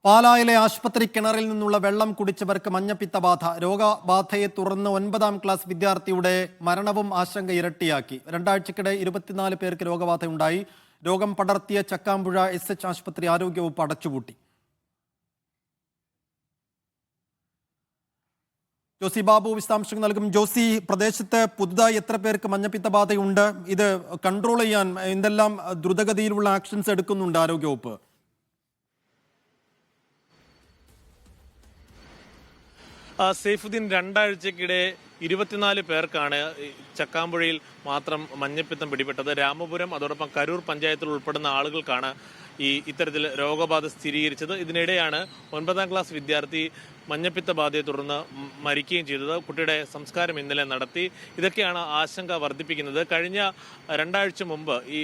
പാലായിലെ ആശുപത്രി കിണറിൽ നിന്നുള്ള വെള്ളം കുടിച്ചവർക്ക് മഞ്ഞപ്പിത്ത ബാധ. രോഗബാധയെ തുടർന്ന് 9ാം ക്ലാസ് വിദ്യാർത്ഥിയുടെ മരണവും ആശങ്ക ഇരട്ടിയാക്കി. രണ്ടാഴ്ചക്കിടെ 24 പേർക്ക് രോഗബാധയുണ്ടായി. രോഗം പടർത്തിയ ചക്കാമ്പുഴ SH ആശുപത്രി ആരോഗ്യവകുപ്പ് അടച്ചുപൂട്ടി. ജോസി ബാബു വിശദാംശങ്ങൾ നൽകും. ജോസി, പ്രദേശത്ത് പുതുതായി എത്ര പേർക്ക് മഞ്ഞപ്പിത്ത ബാധയുണ്ട്? ഇത് കൺട്രോൾ ചെയ്യാൻ എന്തെല്ലാം ദ്രുതഗതിയിലുള്ള ആക്ഷൻസ് എടുക്കുന്നുണ്ട് ആരോഗ്യവകുപ്പ്? സൈഫുദ്ദീൻ, രണ്ടാഴ്ചക്കിടെ 24 പേർക്കാണ് ചക്കാമ്പുഴയിൽ മാത്രം മഞ്ഞപ്പിത്തം പിടിപെട്ടത്. രാമപുരം, അതോടൊപ്പം കരൂർ പഞ്ചായത്തിൽ ഉൾപ്പെടുന്ന ആളുകൾക്കാണ് ഇത്തരത്തിൽ രോഗബാധ സ്ഥിരീകരിച്ചത്. ഇതിനിടെയാണ് 9ാം ക്ലാസ് വിദ്യാർത്ഥി മഞ്ഞപ്പിത്ത ബാധയെ തുടർന്ന് മരിക്കുകയും ചെയ്തത്. കുട്ടിയുടെ സംസ്കാരം ഇന്നലെ നടത്തി. ഇതൊക്കെയാണ് ആശങ്ക വർദ്ധിപ്പിക്കുന്നത്. കഴിഞ്ഞ 2 ആഴ്ച മുമ്പ് ഈ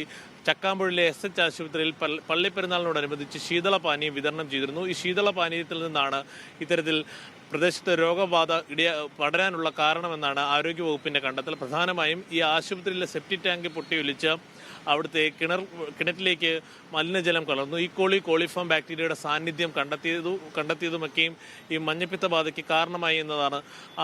ചക്കാമ്പുഴയിലെ SH ആശുപത്രിയിൽ പള്ളിപ്പെരുന്നാളിനോടനുബന്ധിച്ച് ശീതളപാനീയം വിതരണം ചെയ്തിരുന്നു. ഈ ശീതളപാനീയത്തിൽ നിന്നാണ് ഇത്തരത്തിൽ പ്രദേശത്ത് രോഗബാധ പടരാനുള്ള കാരണമെന്നാണ് ആരോഗ്യവകുപ്പിന്റെ കണ്ടെത്തൽ. പ്രധാനമായും ഈ ആശുപത്രിയിലെ സെപ്റ്റിക് ടാങ്ക് പൊട്ടിയൊലിച്ച് അവിടുത്തെ കിണറ്റിലേക്ക് മലിനജലം കലർന്നു. കോളിഫോം ബാക്ടീരിയയുടെ സാന്നിധ്യം കണ്ടെത്തിയതുമൊക്കെയും ഈ മഞ്ഞപ്പിത്ത ബാധയ്ക്ക് കാരണമായി എന്നതാണ്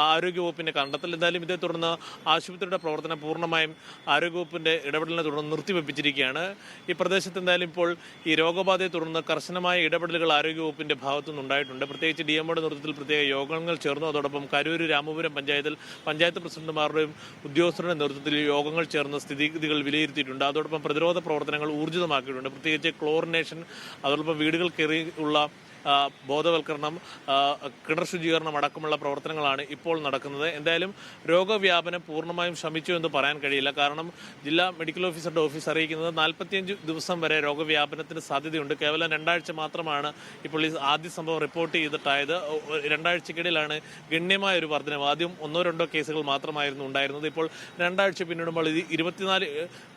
ആരോഗ്യവകുപ്പിന്റെ കണ്ടെത്തൽ. എന്തായാലും ഇതേ തുടർന്ന് ആശുപത്രിയുടെ പ്രവർത്തനം പൂർണ്ണമായും ആരോഗ്യവകുപ്പിന്റെ ഇടപെടലിനെ തുടർന്ന് നിർത്തിവെപ്പിച്ചിരിക്കുകയാണ്. ഈ പ്രദേശത്ത് എന്തായാലും ഇപ്പോൾ ഈ രോഗബാധയെ തുടർന്ന് കർശനമായ ഇടപെടലുകൾ ആരോഗ്യവകുപ്പിന്റെ ഭാഗത്തുനിന്നുണ്ടായിട്ടുണ്ട്. പ്രത്യേകിച്ച് DMOയുടെ നേതൃത്വത്തിൽ പ്രത്യേക യോഗങ്ങൾ ചേർന്നു. അതോടൊപ്പം കരൂർ രാമപുരം പഞ്ചായത്ത് പ്രസിഡന്റുമാരുടെയും ഉദ്യോഗസ്ഥരുടെ നേതൃത്വത്തിൽ യോഗങ്ങൾ ചേർന്ന് സ്ഥിതിഗതികൾ വിലയിരുത്തിയിട്ടുണ്ട്. അതോടൊപ്പം പ്രതിരോധ പ്രവർത്തനങ്ങൾ ഊർജിതമാക്കിയിട്ടുണ്ട്. പ്രത്യേകിച്ച് ക്ലോറിനേഷൻ, അതോടൊപ്പം വീടുകൾ കയറി ഉള്ള ബോധവൽക്കരണം, കിണർ ശുചീകരണം അടക്കമുള്ള പ്രവർത്തനങ്ങളാണ് ഇപ്പോൾ നടക്കുന്നത്. എന്തായാലും രോഗവ്യാപനം പൂർണ്ണമായും ശമിച്ചു എന്ന് പറയാൻ കഴിയില്ല. കാരണം ജില്ലാ മെഡിക്കൽ ഓഫീസറുടെ ഓഫീസ് അറിയിക്കുന്നത് 45 ദിവസം വരെ രോഗവ്യാപനത്തിന് സാധ്യതയുണ്ട്. കേവലം 2 ആഴ്ച മാത്രമാണ് ഇപ്പോൾ ഈ ആദ്യ സംഭവം റിപ്പോർട്ട് ചെയ്തിട്ടായത്. 2 ആഴ്ചക്കിടയിലാണ് ഗണ്യമായ ഒരു വർധനവ്. ആദ്യം 1-2 കേസുകൾ മാത്രമായിരുന്നു ഉണ്ടായിരുന്നത്. ഇപ്പോൾ 2 ആഴ്ച പിന്നിടുമ്പോൾ ഇത് 24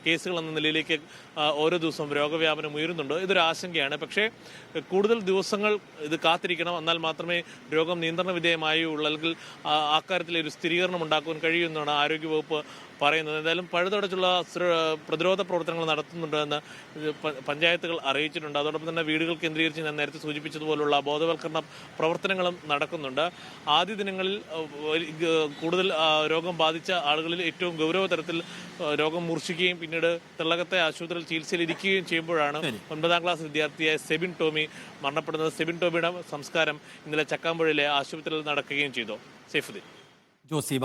കേസുകൾ എന്ന നിലയിലേക്ക് ഓരോ ദിവസവും രോഗവ്യാപനം ഉയരുന്നുണ്ട്. ഇതൊരു ആശങ്കയാണ്. പക്ഷേ കൂടുതൽ ദിവസങ്ങൾ ഇത് കാത്തിരിക്കണം. എന്നാൽ മാത്രമേ രോഗം നിയന്ത്രണ വിധേയമായുള്ളൂ, അല്ലെങ്കിൽ അക്കാര്യത്തിൽ ഒരു സ്ഥിരീകരണം ഉണ്ടാക്കുവാൻ കഴിയുമെന്നാണ് ആരോഗ്യവകുപ്പ് പറയുന്നത്. എന്തായാലും പഴുതടച്ചുള്ള പ്രതിരോധ പ്രവർത്തനങ്ങൾ നടത്തുന്നുണ്ടെന്ന് പഞ്ചായത്തുകൾ അറിയിച്ചിട്ടുണ്ട്. അതോടൊപ്പം തന്നെ വീടുകൾ കേന്ദ്രീകരിച്ച് ഞാൻ നേരത്തെ സൂചിപ്പിച്ചതുപോലുള്ള ബോധവൽക്കരണ പ്രവർത്തനങ്ങളും നടക്കുന്നുണ്ട്. ആദ്യ ദിനങ്ങളിൽ കൂടുതൽ രോഗം ബാധിച്ച ആളുകളിൽ ഏറ്റവും ഗൗരവതരത്തിൽ രോഗം മൂർച്ഛിക്കുകയും പിന്നീട് തെള്ളകത്തെ ആശുപത്രിയിൽ ചികിത്സയിൽ ഇരിക്കുകയും ചെയ്യുമ്പോഴാണ് 9ാം ക്ലാസ് വിദ്യാർത്ഥിയായ സെബിൻ ടോമി മരണപ്പെടുന്നത്. സെബിൻ ടോമിയുടെ സംസ്കാരം ഇന്നലെ ചക്കാമ്പുഴയിലെ ആശുപത്രിയിൽ നടക്കുകയും ചെയ്തു. സൈഫുദ്ദീൻ. ജോസി